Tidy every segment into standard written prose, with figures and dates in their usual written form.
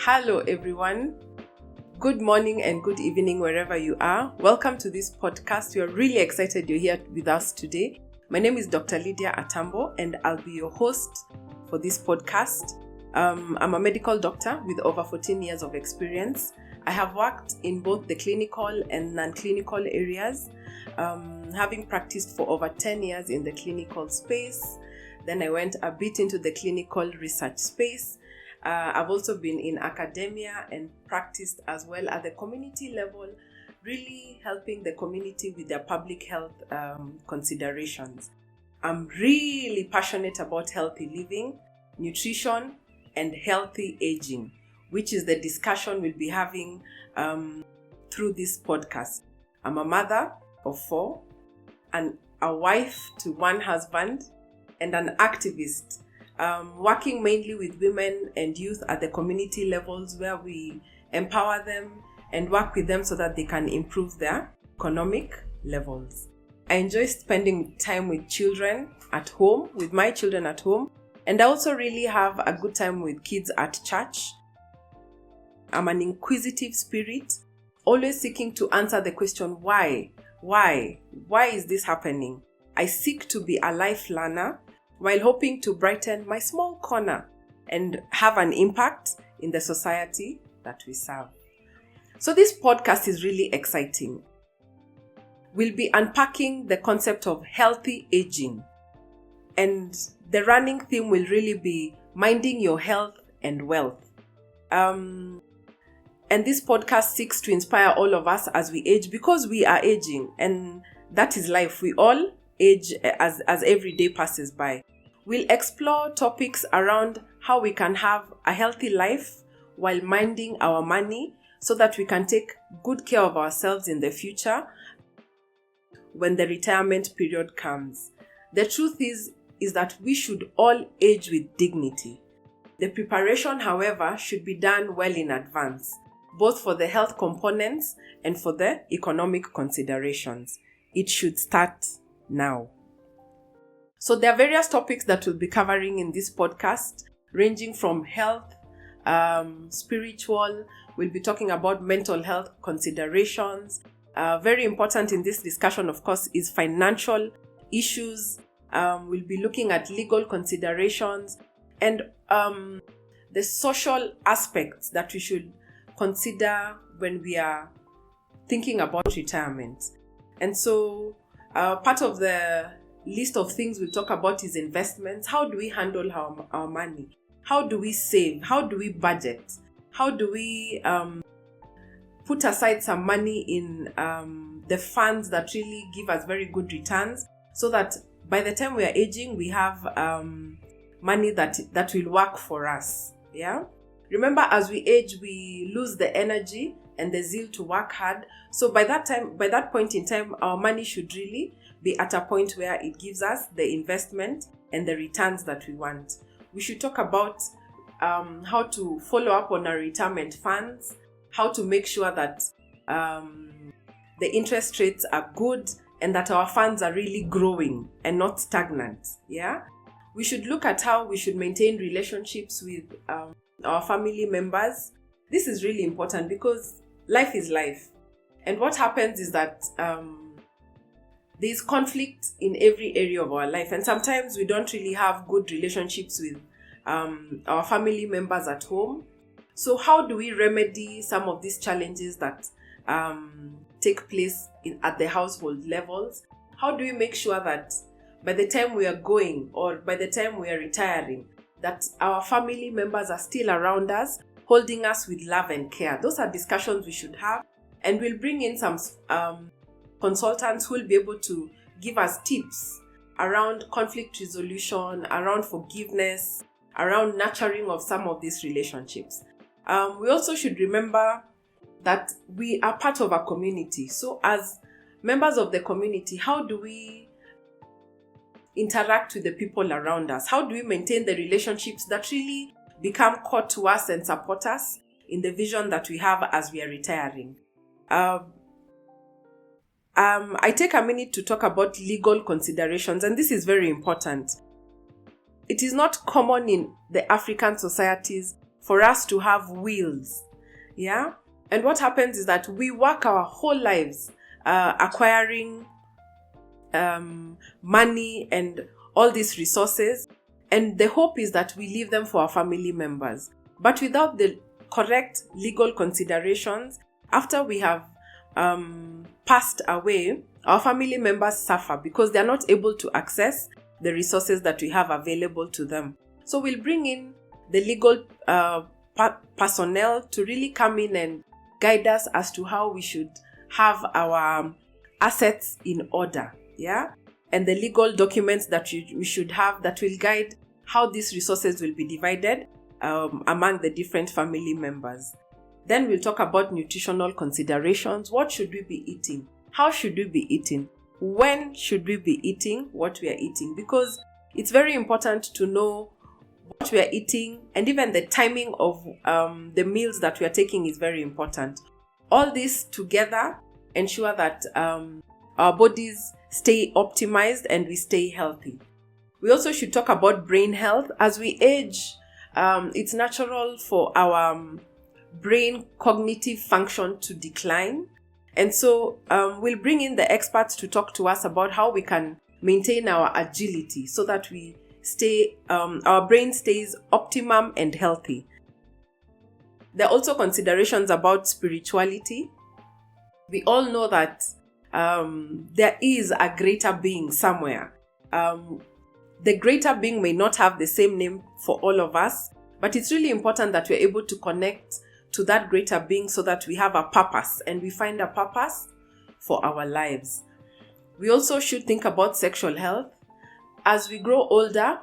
Hello everyone. Good morning and good evening wherever you are. Welcome to this podcast. We are really excited you're here with us today. My name is Dr. Lydia Atambo and I'll be your host for this podcast. I'm a medical doctor with over 14 years of experience. I have worked in both the clinical and non-clinical areas, having practiced for over 10 years in the clinical space. Then I went a bit into the clinical research space. I've also been in academia and practiced as well at the community level, really helping the community with their public health considerations. I'm really passionate about healthy living, nutrition, and healthy aging, which is the discussion we'll be having through this podcast. I'm a mother of 4, and a wife to 1 husband, and an activist. Working mainly with women and youth at the community levels where we empower them and work with them so that they can improve their economic levels. I enjoy spending time with children at home, with my children at home, and I also really have a good time with kids at church. I'm an inquisitive spirit, always seeking to answer the question, why? Why is this happening? I seek to be a life learner, while hoping to brighten my small corner and have an impact in the society that we serve. So this podcast is really exciting. We'll be unpacking the concept of healthy aging. And the running theme will really be minding your health and wealth. And this podcast seeks to inspire all of us as we age, because we are aging, and that is life. We all age as every day passes by. We'll explore topics around how we can have a healthy life while minding our money so that we can take good care of ourselves in the future when the retirement period comes. The truth is that we should all age with dignity. The preparation, however, should be done well in advance, both for the health components and for the economic considerations. It should start now. So there are various topics that we'll be covering in this podcast, ranging from health, spiritual. We'll be talking about mental health considerations. Very important in this discussion, of course, is financial issues. We'll be looking at legal considerations and the social aspects that we should consider when we are thinking about retirement. And so part of the list of things we'll talk about is investments. How do we handle our money? How do we save? How do we budget? How do we put aside some money in the funds that really give us very good returns, so that by the time we are aging, we have money that will work for us. Yeah. Remember, as we age, we lose the energy and the zeal to work hard. So by that point in time, our money should really be at a point where it gives us the investment and the returns that we want. We should talk about how to follow up on our retirement funds, how to make sure that the interest rates are good and that our funds are really growing and not stagnant. Yeah, we should look at how we should maintain relationships with our family members. This is really important because life is life, and what happens is that there's conflict in every area of our life, and sometimes we don't really have good relationships with our family members at home. So how do we remedy some of these challenges that take place at the household levels? How do we make sure that by the time we are going, or by the time we are retiring, that our family members are still around us, holding us with love and care? Those are discussions we should have, and we'll bring in some consultants who will be able to give us tips around conflict resolution, around forgiveness, around nurturing of some of these relationships. We also should remember that we are part of a community. So as members of the community, how do we interact with the people around us? How do we maintain the relationships that really become core to us and support us in the vision that we have as we are retiring? I take a minute to talk about legal considerations, and this is very important. It is not common in the African societies for us to have wills. Yeah? And what happens is that we work our whole lives acquiring money and all these resources. And the hope is that we leave them for our family members. But without the correct legal considerations, after we have passed away, our family members suffer because they are not able to access the resources that we have available to them. So we'll bring in the legal personnel to really come in and guide us as to how we should have our assets in order. Yeah? And the legal documents that we should have that will guide how these resources will be divided among the different family members. Then we'll talk about nutritional considerations. What should we be eating? How should we be eating? When should we be eating what we are eating? Because it's very important to know what we are eating, and even the timing of the meals that we are taking is very important. All this together ensure that our bodies stay optimized and we stay healthy. We also should talk about brain health. As we age, it's natural for our brain cognitive function to decline. And so we'll bring in the experts to talk to us about how we can maintain our agility so that we stay, our brain stays optimum and healthy. There are also considerations about spirituality. We all know that there is a greater being somewhere. The greater being may not have the same name for all of us, but it's really important that we're able to connect to that greater being so that we have a purpose and we find a purpose for our lives. We also should think about sexual health. As we grow older,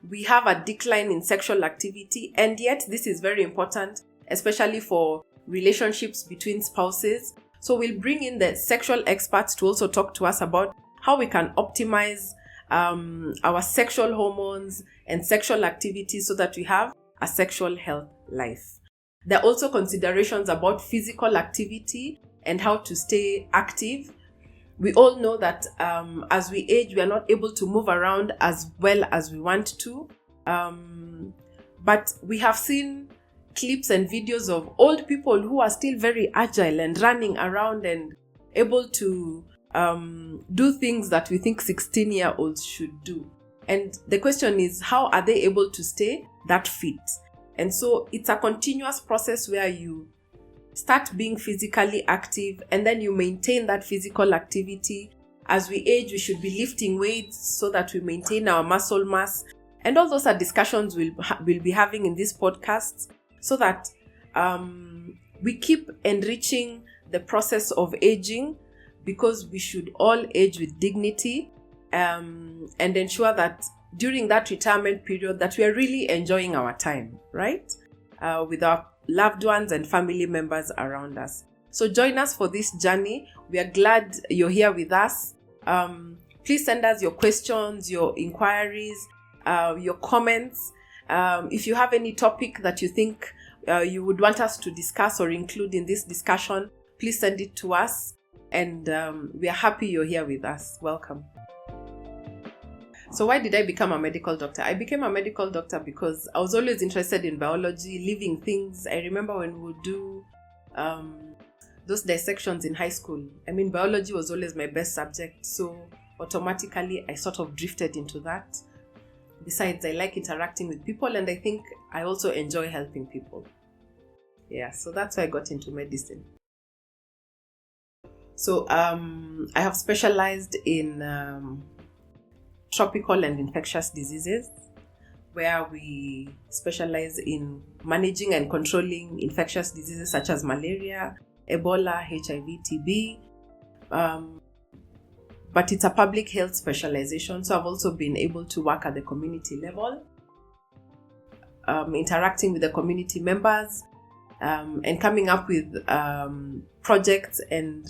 we have a decline in sexual activity, and yet this is very important, especially for relationships between spouses. So we'll bring in the sexual experts to also talk to us about how we can optimize our sexual hormones and sexual activity so that we have a sexual health life. There are also considerations about physical activity and how to stay active. We all know that as we age, we are not able to move around as well as we want to. But we have seen clips and videos of old people who are still very agile and running around and able to do things that we think 16-year-olds should do. And the question is, how are they able to stay that fit? And so it's a continuous process where you start being physically active and then you maintain that physical activity. As we age, we should be lifting weights so that we maintain our muscle mass. And all those are discussions we'll be having in this podcast so that we keep enriching the process of aging, because we should all age with dignity and ensure that during that retirement period that we are really enjoying our time, right? With our loved ones and family members around us. So join us for this journey. We are glad you're here with us. Please send us your questions, your inquiries, your comments. If you have any topic that you think you would want us to discuss or include in this discussion, please send it to us. And we are happy you're here with us. Welcome. So why did I become a medical doctor? I became a medical doctor because I was always interested in biology, living things. I remember when we would do those dissections in high school. I mean, biology was always my best subject. So automatically, I sort of drifted into that. Besides, I like interacting with people, and I think I also enjoy helping people. Yeah, so that's why I got into medicine. So I have specialized in tropical and infectious diseases, where we specialize in managing and controlling infectious diseases such as malaria, Ebola, HIV, TB. But it's a public health specialization, so I've also been able to work at the community level, interacting with the community members, and coming up with projects and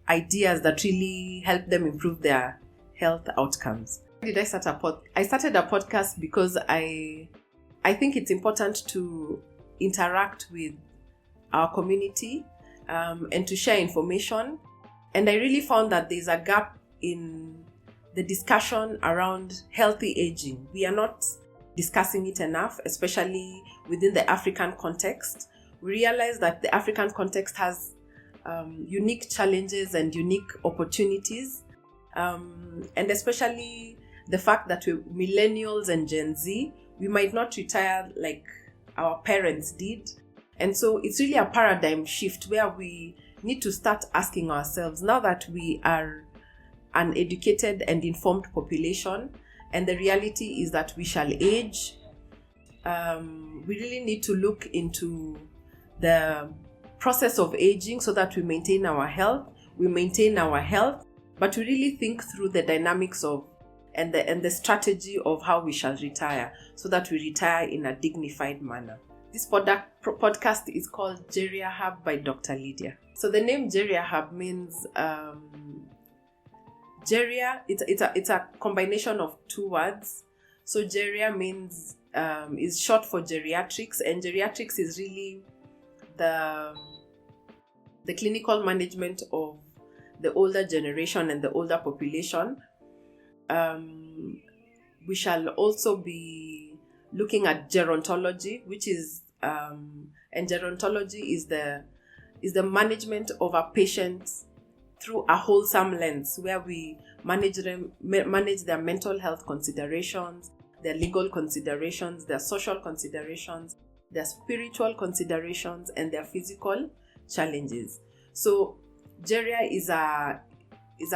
ideas that really help them improve their health outcomes. Why did I start I started a podcast because I think it's important to interact with our community and to share information. And I really found that there's a gap in the discussion around healthy aging. We are not discussing it enough, especially within the African context. We realize that the African context has unique challenges and unique opportunities, and especially the fact that we're millennials and Gen Z, we might not retire like our parents did. And so it's really a paradigm shift where we need to start asking ourselves, now that we are an educated and informed population, and the reality is that we shall age, we really need to look into the process of aging so that we maintain our health, but we really think through the dynamics of and the strategy of how we shall retire, so that we retire in a dignified manner. This podcast is called Geriahub by Dr. Lydia. So the name Geriahub means Geria. It's a combination of two words. So Geria means is short for geriatrics, and geriatrics is really the clinical management of the older generation and the older population. We shall also be looking at gerontology, which is and gerontology is the management of a patient through a wholesome lens, where we manage their mental health considerations, their legal considerations, their social considerations, their spiritual considerations, and their physical challenges. So geria is a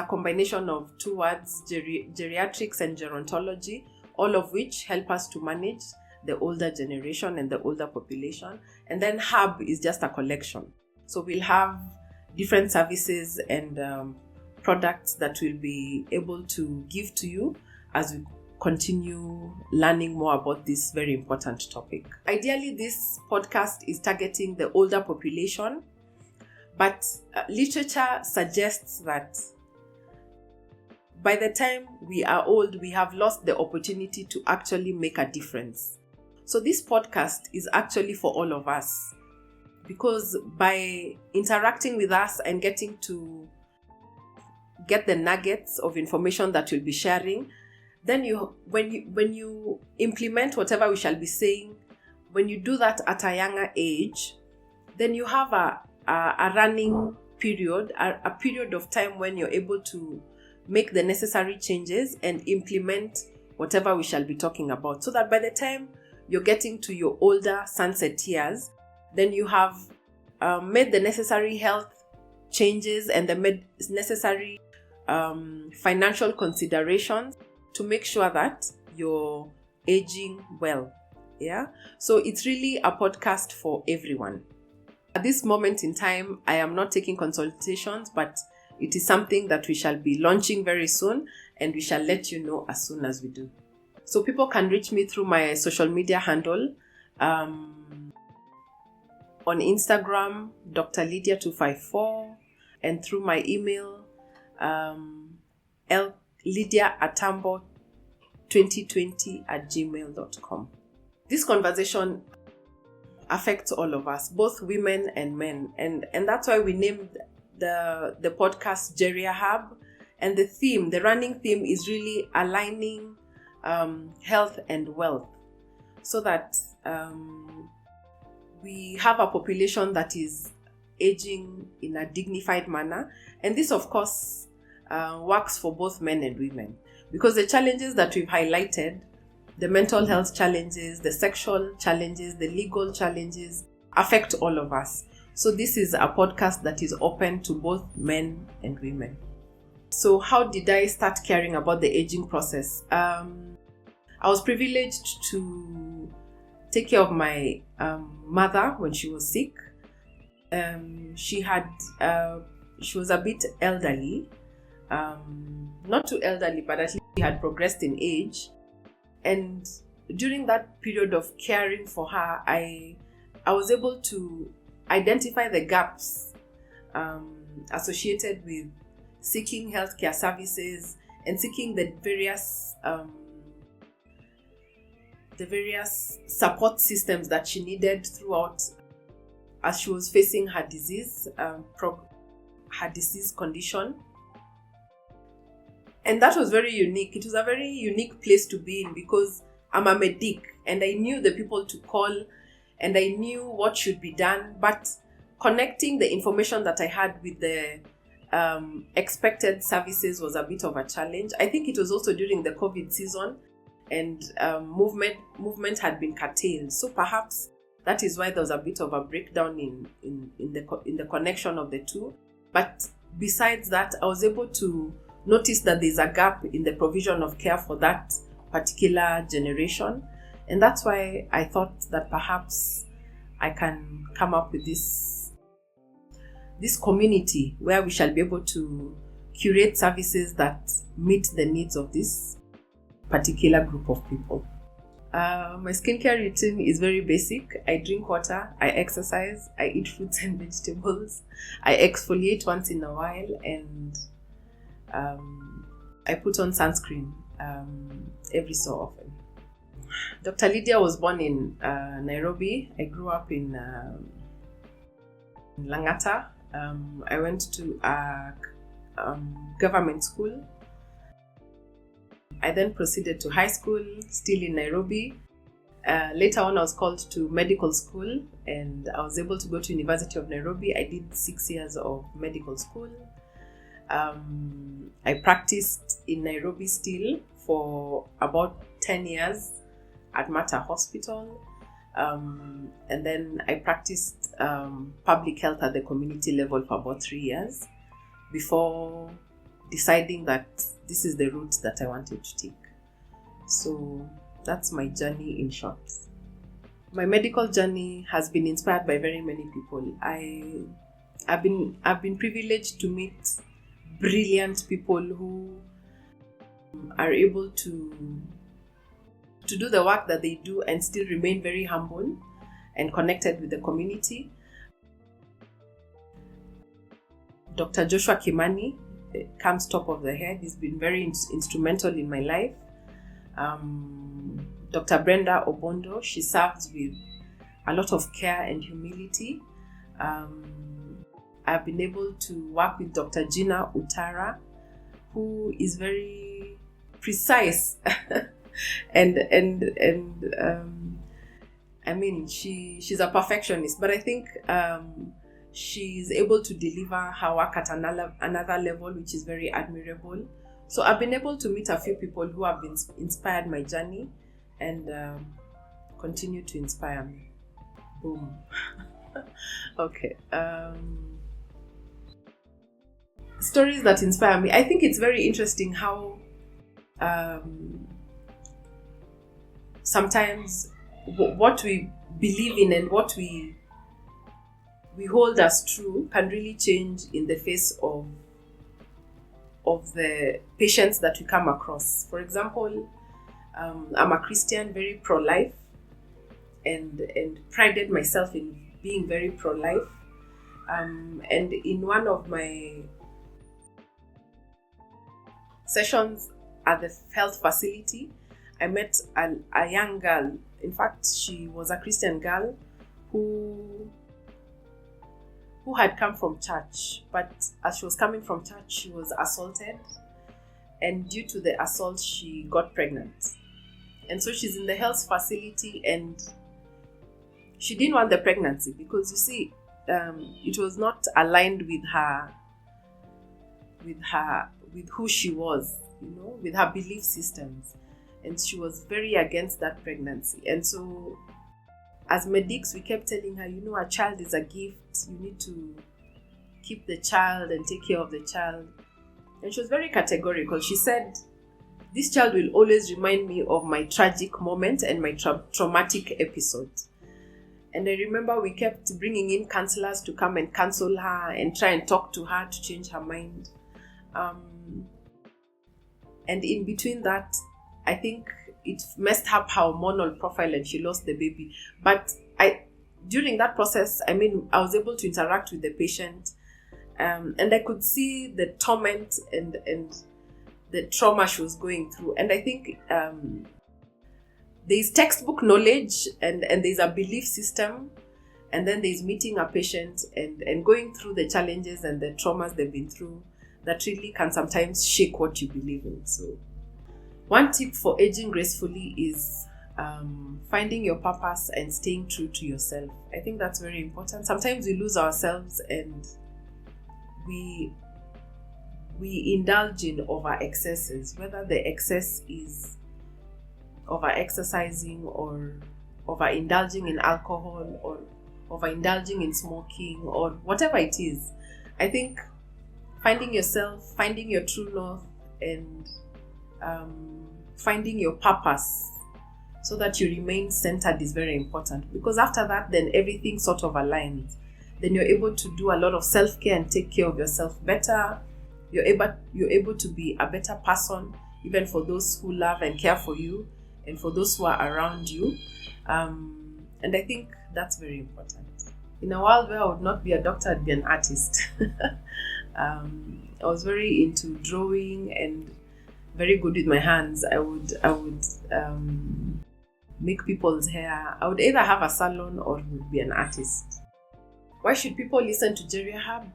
combination of two words, geriatrics and gerontology, all of which help us to manage the older generation and the older population. And then hub is just a collection. So we'll have different services and products that we'll be able to give to you as we continue learning more about this very important topic. Ideally, this podcast is targeting the older population, but literature suggests that by the time we are old, we have lost the opportunity to actually make a difference. So this podcast is actually for all of us, because by interacting with us and getting to get the nuggets of information that we'll be sharing, then when you implement whatever we shall be saying, when you do that at a younger age, then you have a running period, a period of time when you're able to make the necessary changes and implement whatever we shall be talking about, so that by the time you're getting to your older sunset years, then you have made the necessary health changes and the necessary financial considerations to make sure that you're aging well. Yeah. So it's really a podcast for everyone. At this moment in time, I am not taking consultations, but it is something that we shall be launching very soon, and we shall let you know as soon as we do. So people can reach me through my social media handle. On Instagram, Dr. Lydia 254, and through my email, Lydia Atambo 2020@gmail.com. This conversation affects all of us, both women and men, and that's why we named the podcast Geriahub. And the running theme is really aligning health and wealth, so that we have a population that is aging in a dignified manner. And this, of course, works for both men and women, because the challenges that we've highlighted, the mental health challenges, the sexual challenges, the legal challenges, affect all of us. So this is a podcast that is open to both men and women. So how did I start caring about the aging process? I was privileged to take care of my mother when she was sick. She was a bit elderly, not too elderly, but at least she had progressed in age. And during that period of caring for her, I was able to identify the gaps associated with seeking healthcare services and seeking the various support systems that she needed throughout as she was facing her disease condition. And that was very unique. It was a very unique place to be in, because I'm a medic. and I knew the people to call, and I knew what should be done, but connecting the information that I had with the expected services was a bit of a challenge. I think it was also during the COVID season, and movement had been curtailed. So perhaps that is why there was a bit of a breakdown in the connection of the two. But besides that, I was able to notice that there's a gap in the provision of care for that particular generation. And that's why I thought that perhaps I can come up with this community where we shall be able to curate services that meet the needs of this particular group of people. My skincare routine is very basic. I drink water, I exercise, I eat fruits and vegetables, I exfoliate once in a while, and I put on sunscreen every so often. Dr. Lydia was born in Nairobi. I grew up in Langata. I went to a government school. I then proceeded to high school, still in Nairobi. Later on, I was called to medical school, and I was able to go to University of Nairobi. I did 6 years of medical school. I practiced in Nairobi still for about 10 years at Mater Hospital. And then I practiced public health at the community level for about 3 years before deciding that this is the route that I wanted to take. So that's my journey in short. My medical journey has been inspired by very many people. I've been privileged to meet brilliant people who are able to do the work that they do and still remain very humble and connected with the community. Dr. Joshua Kimani comes top of the head. He's been very instrumental in my life. Dr. Brenda Obondo, she serves with a lot of care and humility. I've been able to work with Dr. Gina Utara, who is very precise and I mean, she's a perfectionist, but I think she's able to deliver her work at another level, which is very admirable. So I've been able to meet a few people who have inspired my journey and continue to inspire me. Boom. Okay. Stories that inspire me. I think it's very interesting how sometimes what we believe in and what we hold as true can really change in the face of the patients that we come across. For example, I'm a Christian, very pro-life, and prided myself in being very pro-life. And in one of my sessions at the health facility, I met a young girl. In fact, she was a Christian girl who had come from church, but as she was coming from church, she was assaulted, and due to the assault, she got pregnant. And so she's in the health facility, and she didn't want the pregnancy because, you see, it was not aligned with who she was, with her belief systems, and she was very against that pregnancy. And so as medics, we kept telling her, a child is a gift. You need to keep the child and take care of the child. And she was very categorical. She said, this child will always remind me of my tragic moment and my traumatic episode. And I remember we kept bringing in counselors to come and counsel her and try and talk to her to change her mind. And in between that, I think it messed up her hormonal profile and she lost the baby. But during that process, I was able to interact with the patient, and I could see the torment and the trauma she was going through. And I think there's textbook knowledge and there's a belief system, and then there's meeting a patient and going through the challenges and the traumas they've been through that really can sometimes shake what you believe in. So one tip for aging gracefully is finding your purpose and staying true to yourself. I think that's very important. Sometimes we lose ourselves and we indulge in over excesses, whether the excess is over exercising or over indulging in alcohol or over indulging in smoking or whatever it is. I think finding yourself, finding your true north, and finding your purpose so that you remain centered is very important, because after that, then everything sort of aligns. Then you're able to do a lot of self-care and take care of yourself better. You're able to be a better person, even for those who love and care for you and for those who are around you. And I think that's very important. In a world where I would not be a doctor, I'd be an artist. I was very into drawing and very good with my hands. I would make people's hair. I would either have a salon or would be an artist. Why should people listen to Geriahub?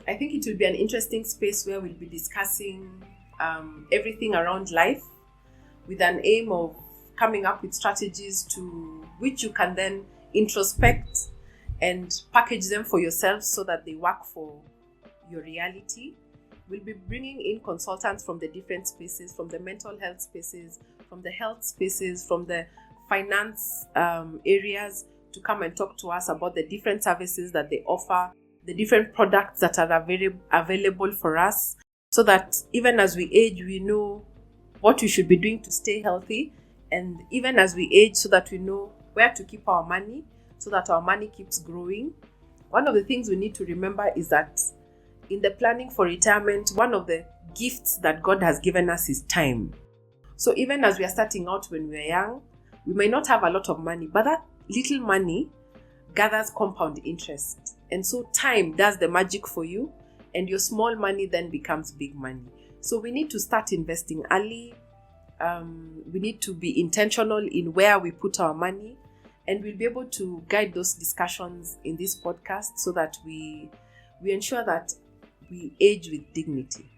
I think it will be an interesting space where we'll be discussing everything around life with an aim of coming up with strategies to which you can then introspect and package them for yourself so that they work for your reality. We'll be bringing in consultants from the different spaces, from the mental health spaces, from the health spaces, from the finance areas, to come and talk to us about the different services that they offer, the different products that are available for us, so that even as we age, we know what we should be doing to stay healthy, and even as we age, so that we know where to keep our money, so that our money keeps growing. One of the things we need to remember is that in the planning for retirement, one of the gifts that God has given us is time. So even as we are starting out when we are young, we may not have a lot of money, but that little money gathers compound interest. And so time does the magic for you, and your small money then becomes big money. So we need to start investing early. We need to be intentional in where we put our money, and we'll be able to guide those discussions in this podcast so that we ensure that we age with dignity.